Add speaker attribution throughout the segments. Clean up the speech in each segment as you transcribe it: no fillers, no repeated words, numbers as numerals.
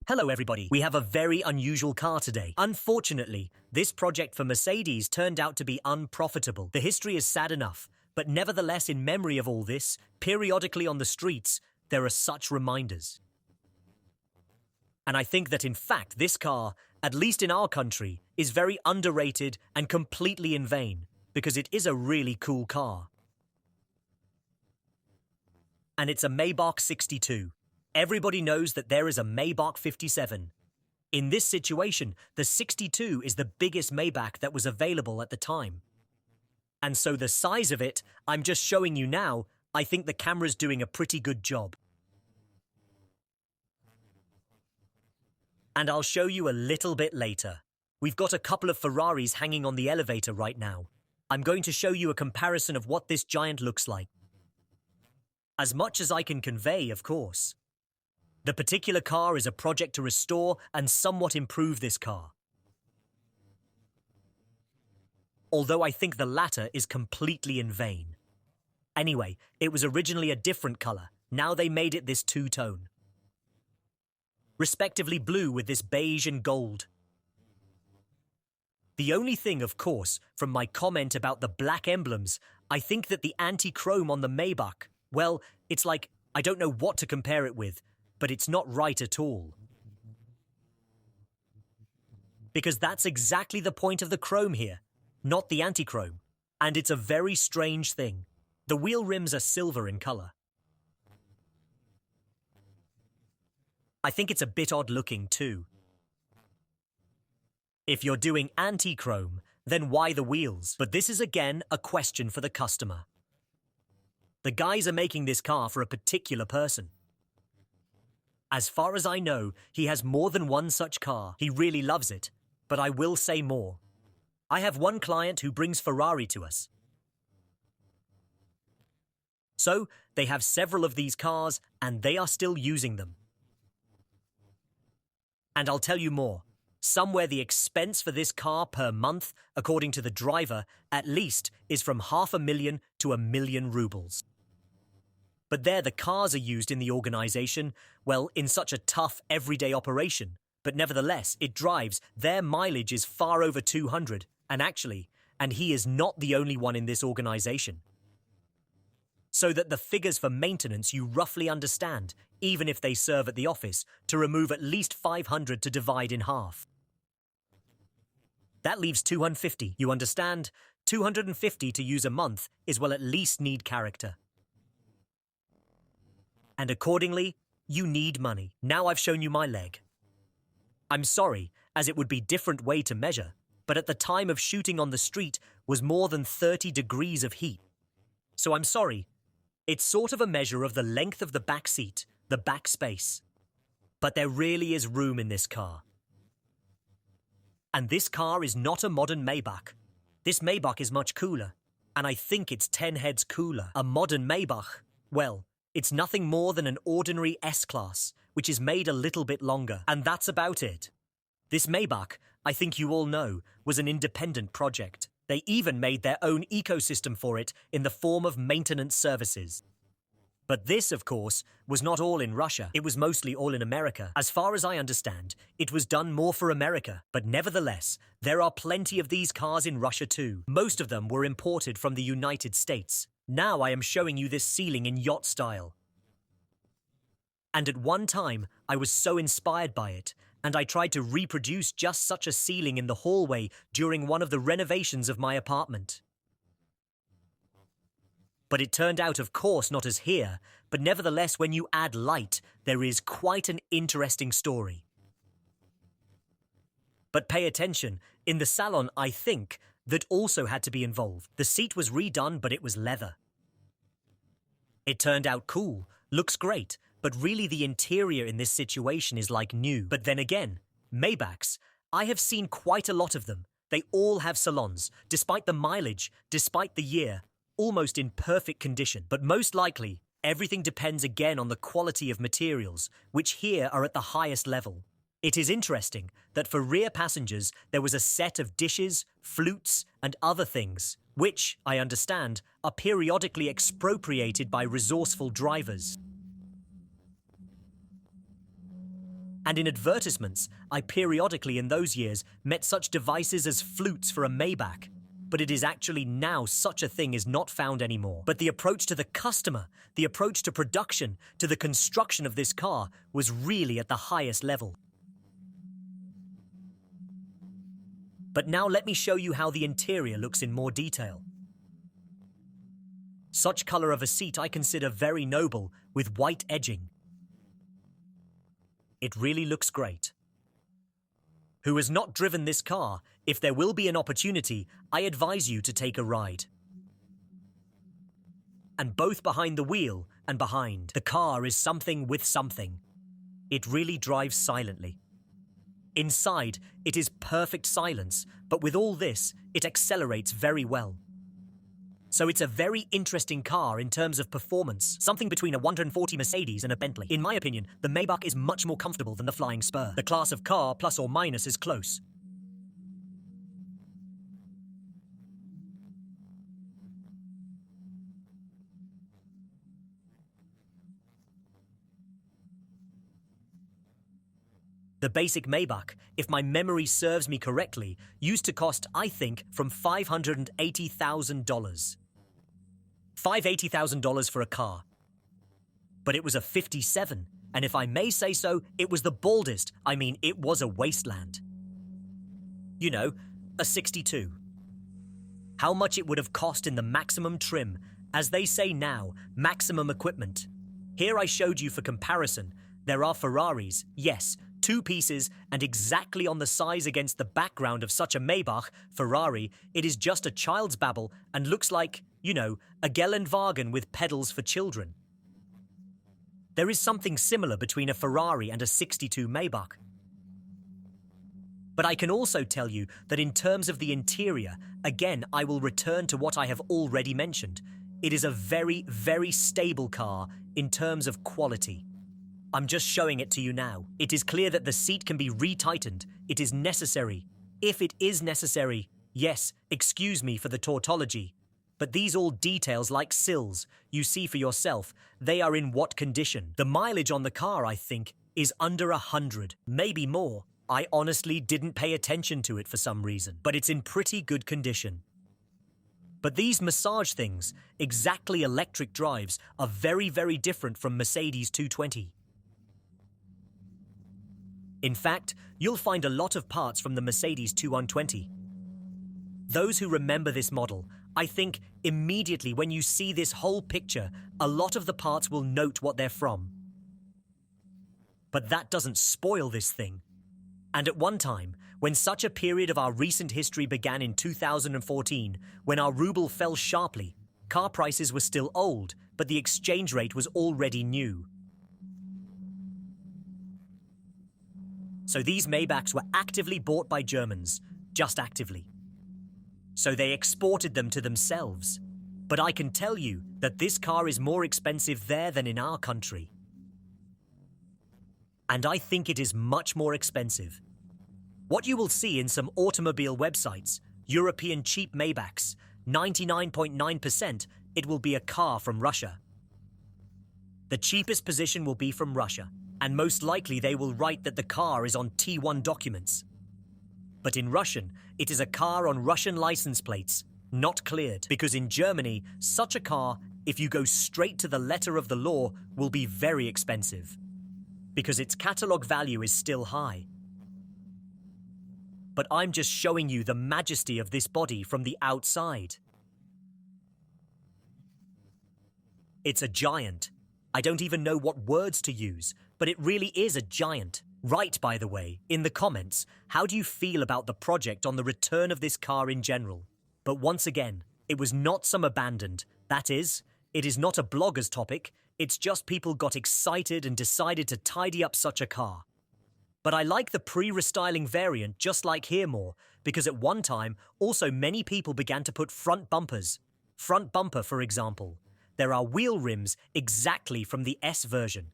Speaker 1: Hello everybody, we have a very unusual car today. Unfortunately, this project for Mercedes turned out to be unprofitable. The history is sad enough, but nevertheless in memory of all this, periodically on the streets, there are such reminders. And I think that in fact this car, at least in our country, is very underrated and completely in vain, because it is a really cool car. And it's a Maybach 62. Everybody knows that there is a Maybach 57. In this situation, the 62 is the biggest Maybach that was available at the time. And so the size of it, I'm just showing you now, I think the camera's doing a pretty good job. And I'll show you a little bit later. We've got a couple of Ferraris hanging on the elevator right now. I'm going to show you a comparison of what this giant looks like. As much as I can convey, of course. The particular car is a project to restore and somewhat improve this car. Although I think the latter is completely in vain. Anyway, it was originally a different color. Now they made it this two-tone. Respectively blue with this beige and gold. The only thing, of course, from my comment about the black emblems, I think that the anti-chrome on the Maybach, well, it's like, I don't know what to compare it with, but it's not right at all. Because that's exactly the point of the chrome here, not the anti-chrome. And it's a very strange thing. The wheel rims are silver in color. I think it's a bit odd looking too. If you're doing anti-chrome, then why the wheels? But this is again a question for the customer. The guys are making this car for a particular person. As far as I know, he has more than one such car. He really loves it, but I will say more. I have one client who brings Ferrari to us. So, they have several of these cars, and they are still using them. And I'll tell you more. Somewhere the expense for this car per month, according to the driver, at least, is from 500,000 to 1,000,000 rubles. But there the cars are used in the organization, well, in such a tough, everyday operation. But nevertheless, it drives, their mileage is far over 200, and he is not the only one in this organization. So that the figures for maintenance you roughly understand, even if they serve at the office, to remove at least 500 to divide in half. That leaves 250, you understand? 250 to use a month is well at least need character. And accordingly, you need money. Now I've shown you my leg. I'm sorry, as it would be different way to measure, but at the time of shooting on the street was more than 30 degrees of heat. So I'm sorry, it's sort of a measure of the length of the back seat, the back space. But there really is room in this car. And this car is not a modern Maybach. This Maybach is much cooler, and I think it's 10 heads cooler. A modern Maybach, well, it's nothing more than an ordinary S-Class, which is made a little bit longer, and that's about it. This Maybach, I think you all know, was an independent project. They even made their own ecosystem for it in the form of maintenance services. But this, of course, was not all in Russia. It was mostly all in America. As far as I understand, it was done more for America. But nevertheless, there are plenty of these cars in Russia too. Most of them were imported from the United States. Now I am showing you this ceiling in yacht style. And at one time, I was so inspired by it, and I tried to reproduce just such a ceiling in the hallway during one of the renovations of my apartment. But it turned out, of course, not as here, but nevertheless, when you add light, there is quite an interesting story. But pay attention, in the salon, I think, that also had to be involved. The seat was redone, but it was leather. It turned out cool, looks great, but really the interior in this situation is like new. But then again, Maybachs, I have seen quite a lot of them. They all have salons, despite the mileage, despite the year, almost in perfect condition. But most likely, everything depends again on the quality of materials, which here are at the highest level. It is interesting that for rear passengers there was a set of dishes, flutes, and other things, which, I understand, are periodically expropriated by resourceful drivers. And in advertisements, I periodically in those years met such devices as flutes for a Maybach. But it is actually now such a thing is not found anymore. But the approach to the customer, the approach to production, to the construction of this car was really at the highest level. But now let me show you how the interior looks in more detail. Such color of a seat I consider very noble, with white edging. It really looks great. Who has not driven this car, if there will be an opportunity, I advise you to take a ride. And both behind the wheel and behind, the car is something with something. It really drives silently. Inside, it is perfect silence, but with all this, it accelerates very well. So it's a very interesting car in terms of performance, something between a 140 Mercedes and a Bentley. In my opinion, the Maybach is much more comfortable than the Flying Spur. The class of car, plus or minus, is close. The basic Maybach, if my memory serves me correctly, used to cost, I think, from $580,000. $580,000 for a car. But it was a 57, and if I may say so, it was the baldest. I mean, it was a wasteland. You know, a 62. How much it would have cost in the maximum trim, as they say now, maximum equipment. Here I showed you for comparison. There are Ferraris, yes, 2 pieces, and exactly on the size against the background of such a Maybach, Ferrari, it is just a child's babble and looks like, you know, a Geländewagen with pedals for children. There is something similar between a Ferrari and a 62 Maybach. But I can also tell you that in terms of the interior, again, I will return to what I have already mentioned. It is a very, very stable car in terms of quality. I'm just showing it to you now. It is clear that the seat can be retightened. It is necessary. If it is necessary, yes, excuse me for the tautology. But these all details like sills, you see for yourself, they are in what condition. The mileage on the car, I think, is under 100, maybe more. I honestly didn't pay attention to it for some reason, but it's in pretty good condition. But these massage things, exactly electric drives, are very, very different from Mercedes 220. In fact, you'll find a lot of parts from the Mercedes 2120. Those who remember this model, I think immediately when you see this whole picture, a lot of the parts will note what they're from. But that doesn't spoil this thing. And at one time, when such a period of our recent history began in 2014, when our ruble fell sharply, car prices were still old, but the exchange rate was already new. So these Maybachs were actively bought by Germans, just actively. So they exported them to themselves. But I can tell you that this car is more expensive there than in our country. And I think it is much more expensive. What you will see in some automobile websites, European cheap Maybachs, 99.9%, it will be a car from Russia. The cheapest position will be from Russia. And most likely they will write that the car is on T1 documents. But in Russian, it is a car on Russian license plates, not cleared, because in Germany, such a car, if you go straight to the letter of the law, will be very expensive, because its catalogue value is still high. But I'm just showing you the majesty of this body from the outside. It's a giant. I don't even know what words to use, but it really is a giant. Write, by the way, in the comments, how do you feel about the project on the return of this car in general? But once again, it was not some abandoned. That is, it is not a blogger's topic, it's just people got excited and decided to tidy up such a car. But I like the pre-restyling variant just like here more, because at one time, also many people began to put front bumpers. Front bumper, for example. There are wheel rims exactly from the S version.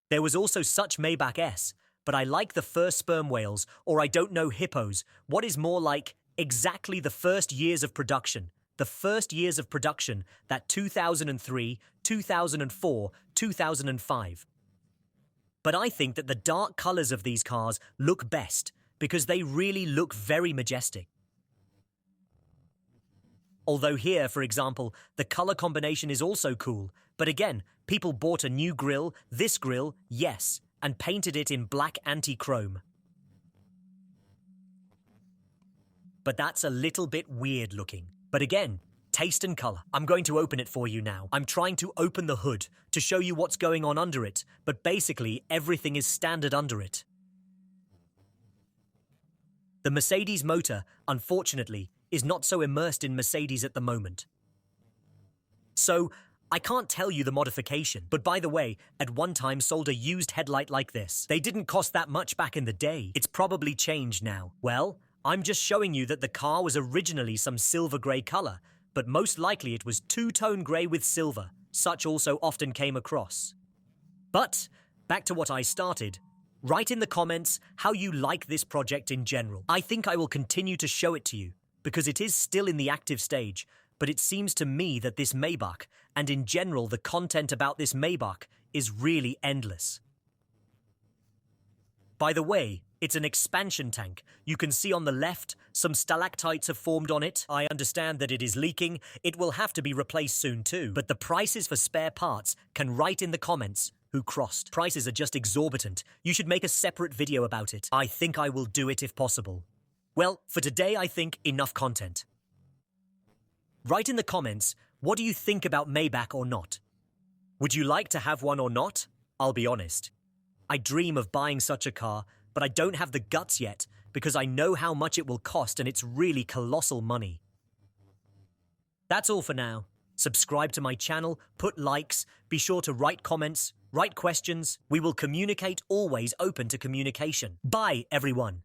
Speaker 1: There was also such Maybach S, but I like the first sperm whales, or I don't know hippos, what is more like exactly the first years of production, the first years of production, that 2003, 2004, 2005. But I think that the dark colors of these cars look best because they really look very majestic. Although here, for example, the color combination is also cool, but again, people bought a new grille, this grille, yes, and painted it in black anti-chrome. But that's a little bit weird looking. But again, taste and color. I'm going to open it for you now. I'm trying to open the hood to show you what's going on under it, but basically everything is standard under it. The Mercedes motor, unfortunately, is not so immersed in Mercedes at the moment. So, I can't tell you the modification, but by the way, at one time sold a used headlight like this. They didn't cost that much back in the day. It's probably changed now. Well, I'm just showing you that the car was originally some silver grey colour, but most likely it was two-tone grey with silver. Such also often came across. But, back to what I started. Write in the comments how you like this project in general. I think I will continue to show it to you, because it is still in the active stage, but it seems to me that this Maybach, and in general the content about this Maybach, is really endless. By the way, it's an expansion tank. You can see on the left, some stalactites have formed on it. I understand that it is leaking. It will have to be replaced soon too. But the prices for spare parts can write in the comments who crossed. Prices are just exorbitant. You should make a separate video about it. I think I will do it if possible. Well, for today I think enough content. Write in the comments, what do you think about Maybach or not? Would you like to have one or not? I'll be honest. I dream of buying such a car, but I don't have the guts yet because I know how much it will cost and it's really colossal money. That's all for now. Subscribe to my channel, put likes, be sure to write comments, write questions. We will communicate, always open to communication. Bye, everyone.